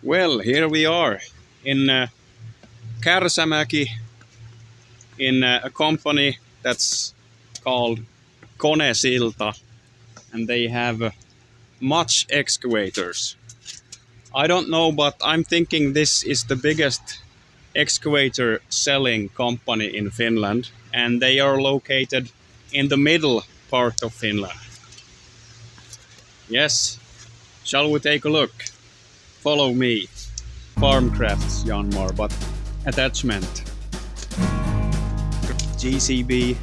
Well, here we are in Kärsämäki in a company that's called Konesilta, and they have much excavators. I don't know, but I'm thinking this is the biggest excavator selling company in Finland, and they are located in the middle part of Finland. Yes, shall we take a look? Follow me. Farmcrafts Janmar, but attachment. GCB.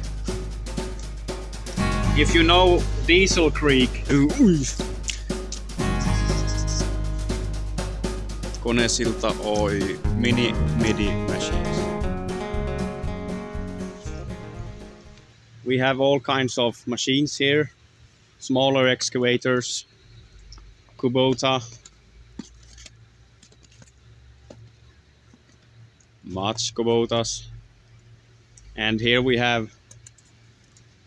If you know Diesel Creek, Konesilta Oy mini MIDI machines. We have all kinds of machines here, smaller excavators, Kubota, much Kubotas, and here we have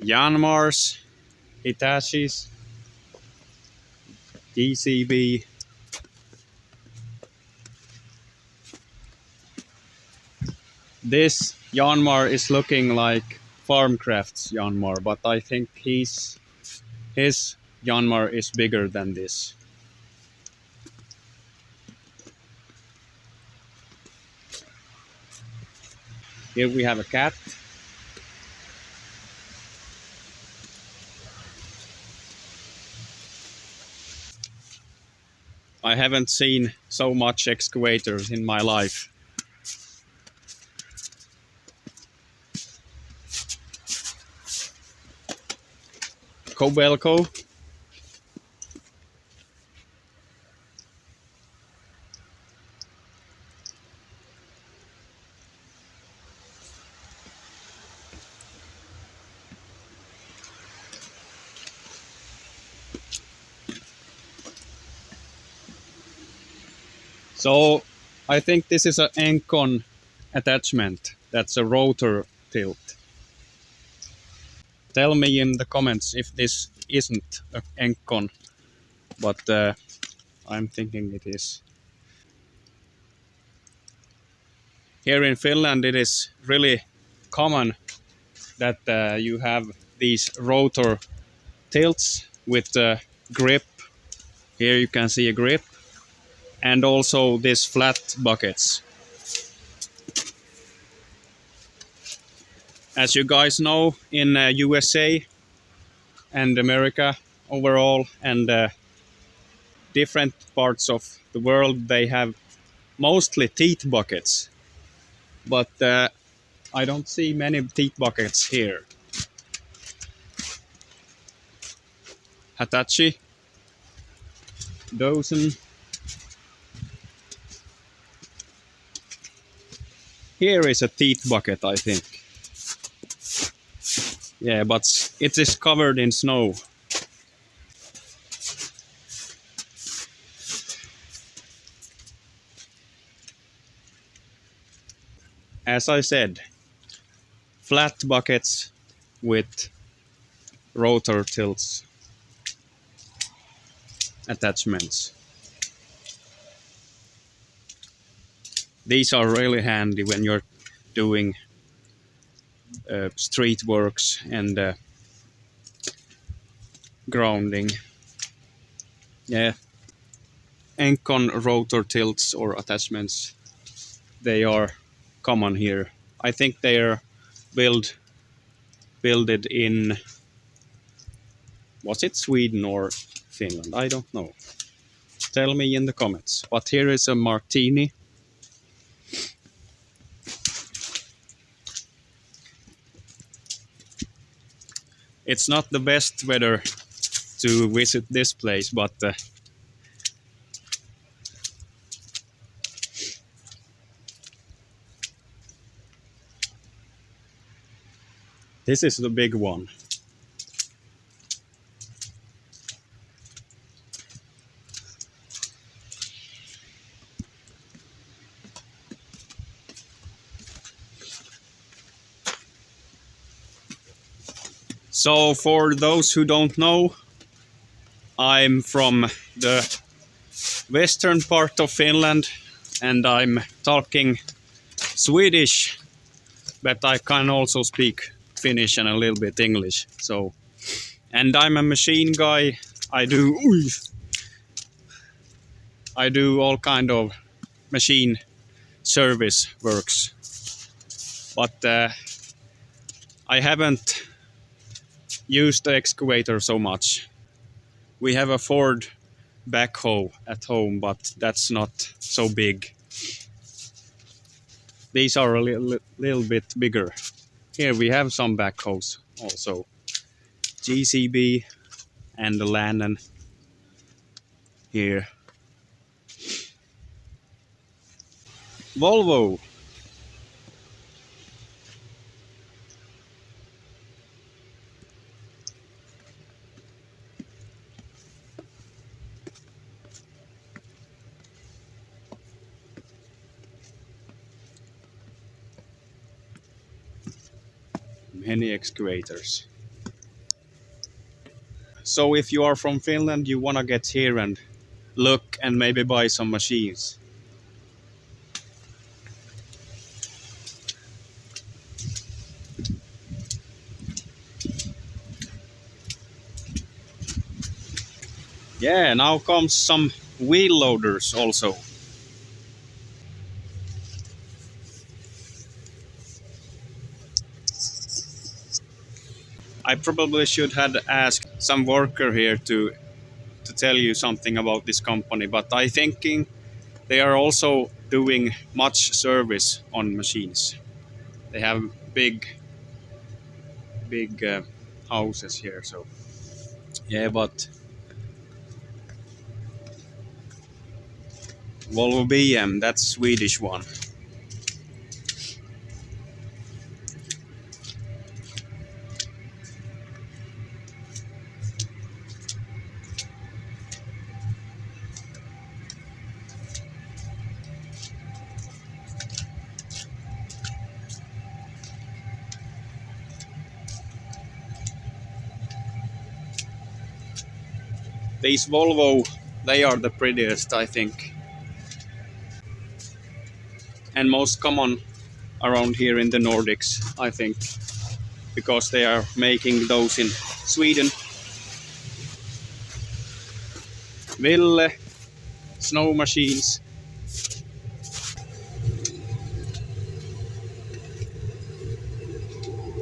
Janmars, Hitachis, DCB, this Janmar is looking like Farmcrafts Janmar, but I think his Janmar is bigger than this. Here we have a cat. I haven't seen so much excavators in my life. Kobelco. So I think this is an Encon attachment. That's a rotor tilt. Tell me in the comments if this isn't an Encon, but I'm thinking it is. Here in Finland it is really common that you have these rotor tilts with the grip. Here you can see a grip, and also these flat buckets. As you guys know, in USA and America overall, and different parts of the world, they have mostly teeth buckets, but I don't see many teeth buckets here. Hitachi, Dozen. Here is a teeth bucket, I think. Yeah, but it is covered in snow. As I said, flat buckets with rotor tilts attachments. These are really handy when you're doing street works and grounding. Yeah, Encon rotor tilts or attachments, they are common here. I think they are builded in, was it Sweden or Finland? I don't know. Tell me in the comments. But here is a Martini. It's not the best weather to visit this place, but this is the big one. So for those who don't know, I'm from the western part of Finland, and I'm talking Swedish, but I can also speak Finnish and a little bit English. So, and I'm a machine guy. I do all kind of machine service works, but I haven't used the excavator so much. We have a Ford backhoe at home, but that's not so big. These are a little bit bigger. Here we have some backhoes also. GCB and the Landon here. Volvo. Many excavators. So if you are from Finland, you wanna get here and look and maybe buy some machines. Yeah, now comes some wheel loaders also. I probably should have asked some worker here to tell you something about this company, but I thinking they are also doing much service on machines. They have big houses here, so yeah. But Volvo BM, that's Swedish one. These Volvo, they are the prettiest, I think, and most common around here in the Nordics, I think, because they are making those in Sweden. Ville, snow machines.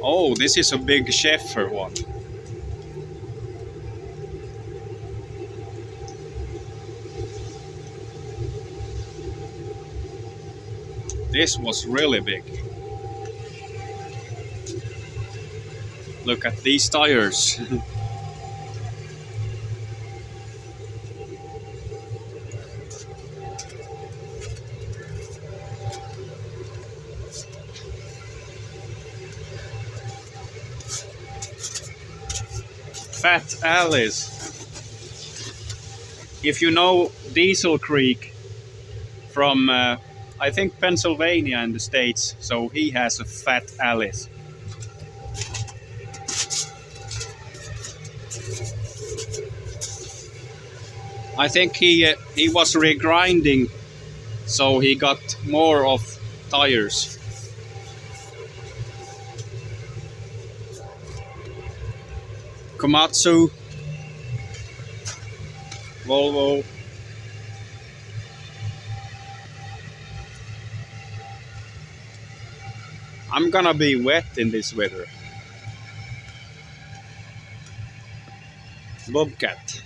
Oh, this is a big Schäfer one. This was really big. Look at these tires. Fat Alice. If you know Diesel Creek from I think Pennsylvania in the States, so he has a Fat Alice. I think he was regrinding, so he got more of tires. Komatsu, Volvo. I'm gonna be wet in this weather. Bobcat.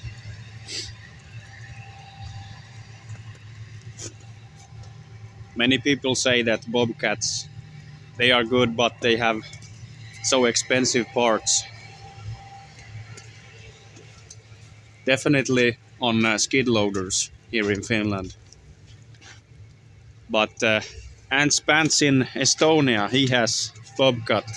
Many people say that Bobcats, they are good, but they have so expensive parts. Definitely on skid loaders here in Finland. But Ants Pants in Estonia, he has Bobcat.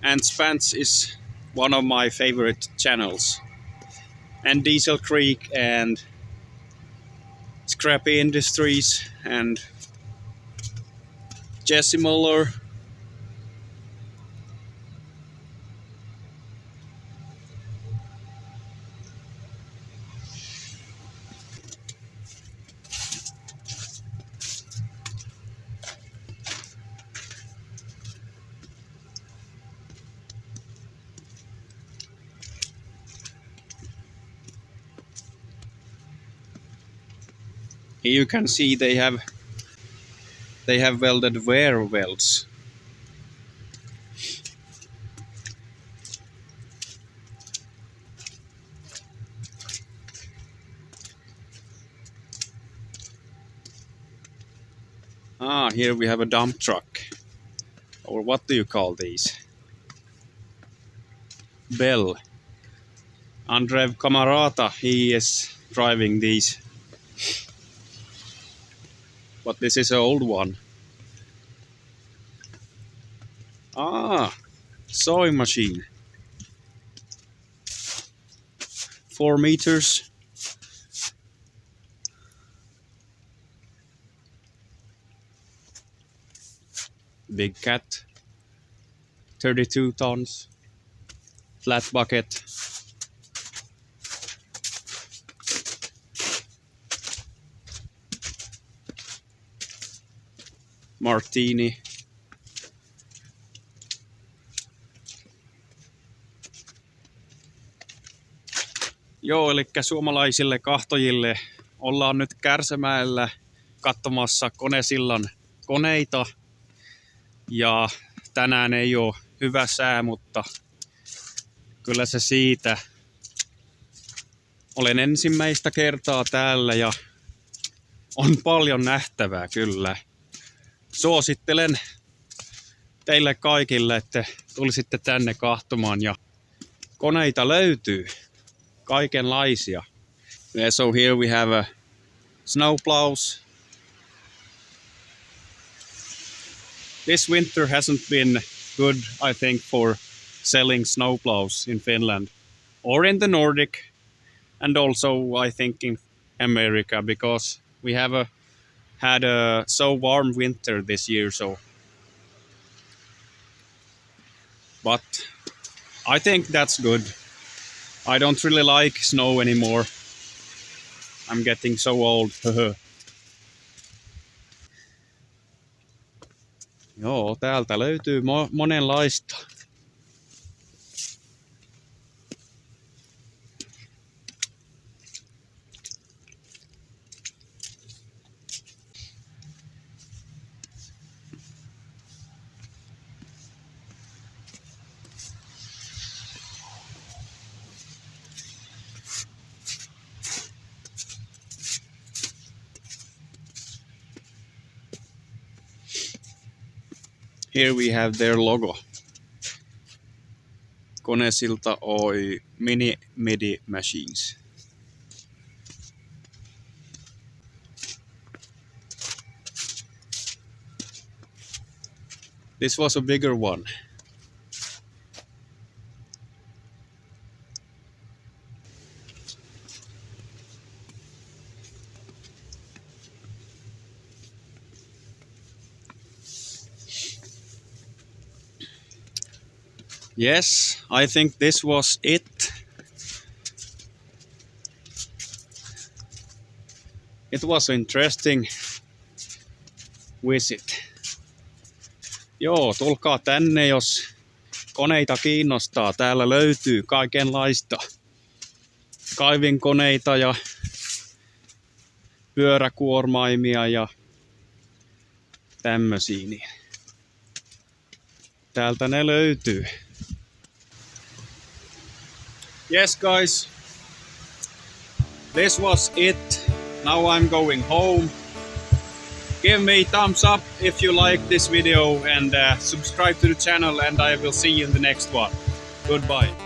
Ants Pants is one of my favorite channels. And Diesel Creek and Scrappy Industries and Jesse Muller. Here you can see they have welded wear welds. Here we have a dump truck. Or what do you call these? Bell. Andrev Kamarata, he is driving these. But this is an old one. Sewing machine. 4 meters. Big cat. 32 tons. Flat bucket. Martini. Joo, eli suomalaisille kahtojille ollaan nyt Kärsämäellä katsomassa konesillan koneita. Ja tänään ei ole hyvä sää, mutta kyllä se siitä. Olen ensimmäistä kertaa täällä ja on paljon nähtävää kyllä. Suosittelen teille kaikille, että tulisitte tänne kahtomaan ja koneita löytyy kaikenlaisia. Yeah, so here we have a snowplows. This winter hasn't been good, I think, for selling snowplows in Finland or in the Nordic, and also I think in America, because we have had a so warm winter this year. So, but I think that's good. I don't really like snow anymore. I'm getting so old. Joo, täältä löytyy monenlaista. Here we have their logo. Konesilta Oy mini machines. This was a bigger one. Yes, I think this was it. It was an interesting visit. Joo, tulkaa tänne, jos koneita kiinnostaa. Täällä löytyy kaikenlaista kaivinkoneita ja pyöräkuormaimia ja tämmösiä. Niin täältä ne löytyy. Yes guys, this was it. Now I'm going home. Give me thumbs up if you like this video and subscribe to the channel, and I will see you in the next one. Goodbye.